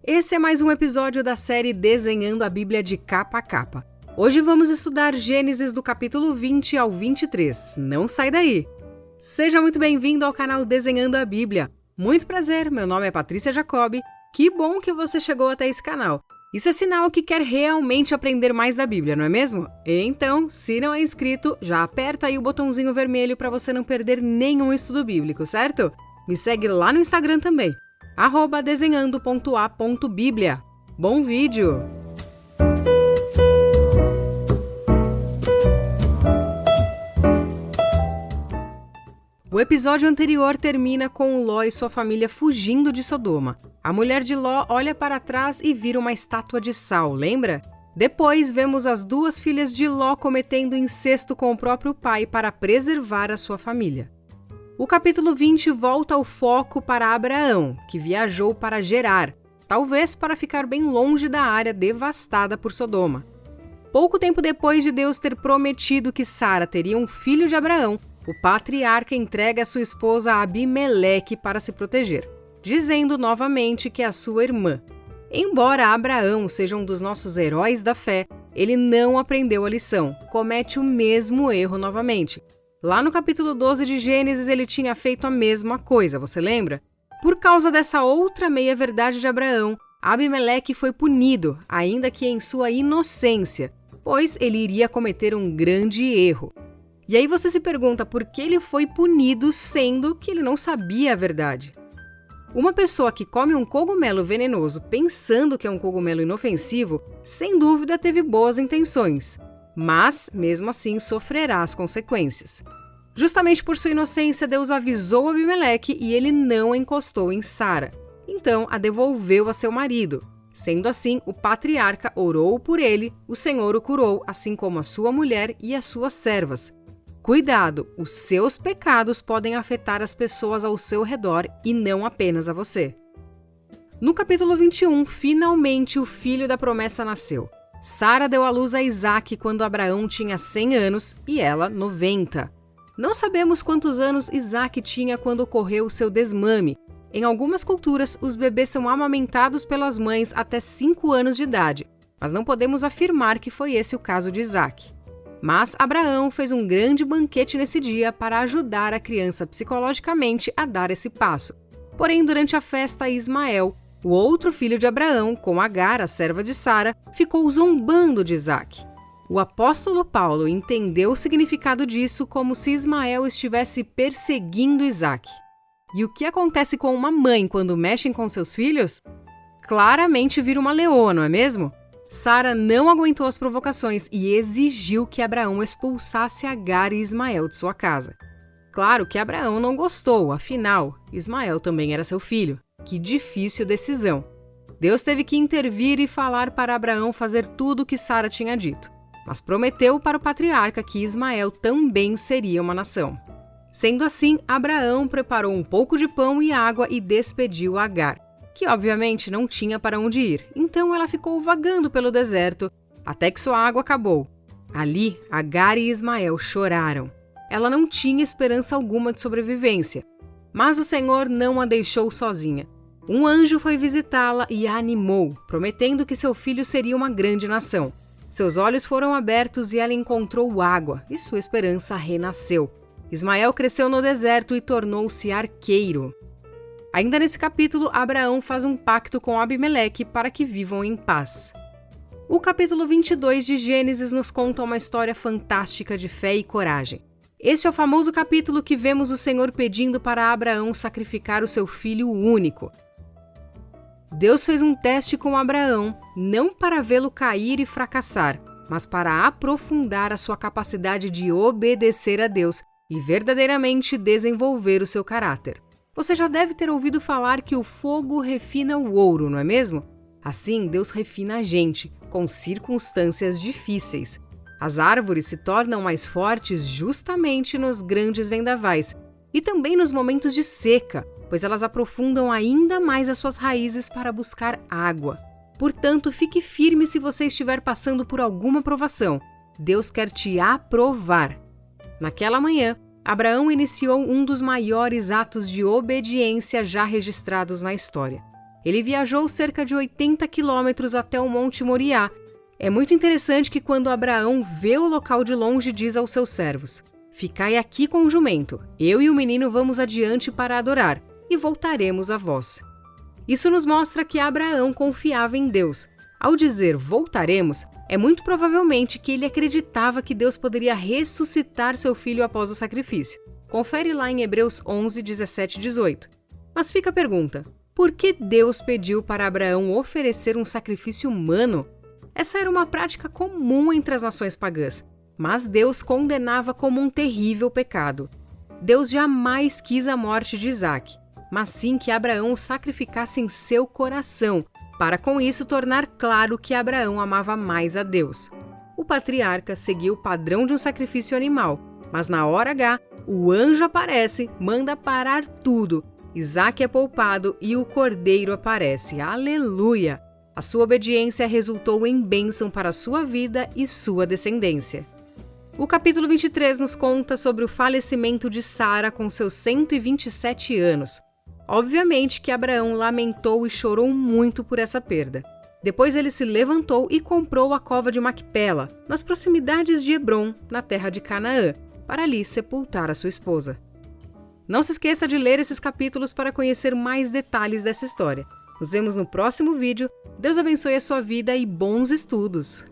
Esse é mais um episódio da série Desenhando a Bíblia de Capa a Capa. Hoje vamos estudar Gênesis do capítulo 20 ao 23. Não sai daí! Seja muito bem-vindo ao canal Desenhando a Bíblia. Muito prazer, meu nome é Patrícia Jacobi. Que bom que você chegou até esse canal. Isso é sinal que quer realmente aprender mais da Bíblia, não é mesmo? Então, se não é inscrito, já aperta aí o botãozinho vermelho para você não perder nenhum estudo bíblico, certo? Me segue lá no Instagram também, @desenhando.a.bíblia. Bom vídeo! O episódio anterior termina com Ló e sua família fugindo de Sodoma. A mulher de Ló olha para trás e vira uma estátua de sal, lembra? Depois vemos as duas filhas de Ló cometendo incesto com o próprio pai para preservar a sua família. O capítulo 20 volta o foco para Abraão, que viajou para Gerar, talvez para ficar bem longe da área devastada por Sodoma. Pouco tempo depois de Deus ter prometido que Sara teria um filho de Abraão, o patriarca entrega a sua esposa a Abimeleque para se proteger, dizendo novamente que é a sua irmã. Embora Abraão seja um dos nossos heróis da fé, ele não aprendeu a lição, comete o mesmo erro novamente. Lá no capítulo 12 de Gênesis ele tinha feito a mesma coisa, você lembra? Por causa dessa outra meia-verdade de Abraão, Abimeleque foi punido, ainda que em sua inocência, pois ele iria cometer um grande erro. E aí você se pergunta por que ele foi punido sendo que ele não sabia a verdade. Uma pessoa que come um cogumelo venenoso pensando que é um cogumelo inofensivo, sem dúvida teve boas intenções, mas mesmo assim sofrerá as consequências. Justamente por sua inocência, Deus avisou Abimeleque e ele não encostou em Sara. Então a devolveu a seu marido. Sendo assim, o patriarca orou por ele, o Senhor o curou, assim como a sua mulher e as suas servas. Cuidado, os seus pecados podem afetar as pessoas ao seu redor e não apenas a você. No capítulo 21, finalmente o filho da promessa nasceu. Sara deu à luz a Isaque quando Abraão tinha 100 anos e ela 90. Não sabemos quantos anos Isaque tinha quando ocorreu o seu desmame. Em algumas culturas, os bebês são amamentados pelas mães até 5 anos de idade, mas não podemos afirmar que foi esse o caso de Isaque. Mas Abraão fez um grande banquete nesse dia para ajudar a criança psicologicamente a dar esse passo. Porém, durante a festa, Ismael, o outro filho de Abraão, com Agar, a serva de Sara, ficou zombando de Isaque. O apóstolo Paulo entendeu o significado disso como se Ismael estivesse perseguindo Isaque. E o que acontece com uma mãe quando mexem com seus filhos? Claramente vira uma leoa, não é mesmo? Sara não aguentou as provocações e exigiu que Abraão expulsasse Agar e Ismael de sua casa. Claro que Abraão não gostou, afinal, Ismael também era seu filho. Que difícil decisão. Deus teve que intervir e falar para Abraão fazer tudo o que Sara tinha dito, mas prometeu para o patriarca que Ismael também seria uma nação. Sendo assim, Abraão preparou um pouco de pão e água e despediu Agar, que obviamente não tinha para onde ir, então ela ficou vagando pelo deserto, até que sua água acabou. Ali, Agar e Ismael choraram. Ela não tinha esperança alguma de sobrevivência, mas o Senhor não a deixou sozinha. Um anjo foi visitá-la e a animou, prometendo que seu filho seria uma grande nação. Seus olhos foram abertos e ela encontrou água, e sua esperança renasceu. Ismael cresceu no deserto e tornou-se arqueiro. Ainda nesse capítulo, Abraão faz um pacto com Abimeleque para que vivam em paz. O capítulo 22 de Gênesis nos conta uma história fantástica de fé e coragem. Este é o famoso capítulo que vemos o Senhor pedindo para Abraão sacrificar o seu filho único. Deus fez um teste com Abraão, não para vê-lo cair e fracassar, mas para aprofundar a sua capacidade de obedecer a Deus e verdadeiramente desenvolver o seu caráter. Você já deve ter ouvido falar que o fogo refina o ouro, não é mesmo? Assim, Deus refina a gente, com circunstâncias difíceis. As árvores se tornam mais fortes justamente nos grandes vendavais e também nos momentos de seca, pois elas aprofundam ainda mais as suas raízes para buscar água. Portanto, fique firme se você estiver passando por alguma provação. Deus quer te aprovar. Naquela manhã, Abraão iniciou um dos maiores atos de obediência já registrados na história. Ele viajou cerca de 80 quilômetros até o Monte Moriá. É muito interessante que quando Abraão vê o local de longe, diz aos seus servos: "Ficai aqui com o jumento, eu e o menino vamos adiante para adorar, e voltaremos a vós." Isso nos mostra que Abraão confiava em Deus. Ao dizer voltaremos, é muito provavelmente que ele acreditava que Deus poderia ressuscitar seu filho após o sacrifício. Confere lá em Hebreus 11, 17 e 18. Mas fica a pergunta: por que Deus pediu para Abraão oferecer um sacrifício humano? Essa era uma prática comum entre as nações pagãs, mas Deus condenava como um terrível pecado. Deus jamais quis a morte de Isaque, mas sim que Abraão o sacrificasse em seu coração, para com isso tornar claro que Abraão amava mais a Deus. O patriarca seguiu o padrão de um sacrifício animal, mas na hora H, o anjo aparece, manda parar tudo. Isaque é poupado e o cordeiro aparece. Aleluia! A sua obediência resultou em bênção para a sua vida e sua descendência. O capítulo 23 nos conta sobre o falecimento de Sara com seus 127 anos. Obviamente que Abraão lamentou e chorou muito por essa perda. Depois ele se levantou e comprou a cova de Macpela, nas proximidades de Hebrom, na terra de Canaã, para ali sepultar a sua esposa. Não se esqueça de ler esses capítulos para conhecer mais detalhes dessa história. Nos vemos no próximo vídeo. Deus abençoe a sua vida e bons estudos!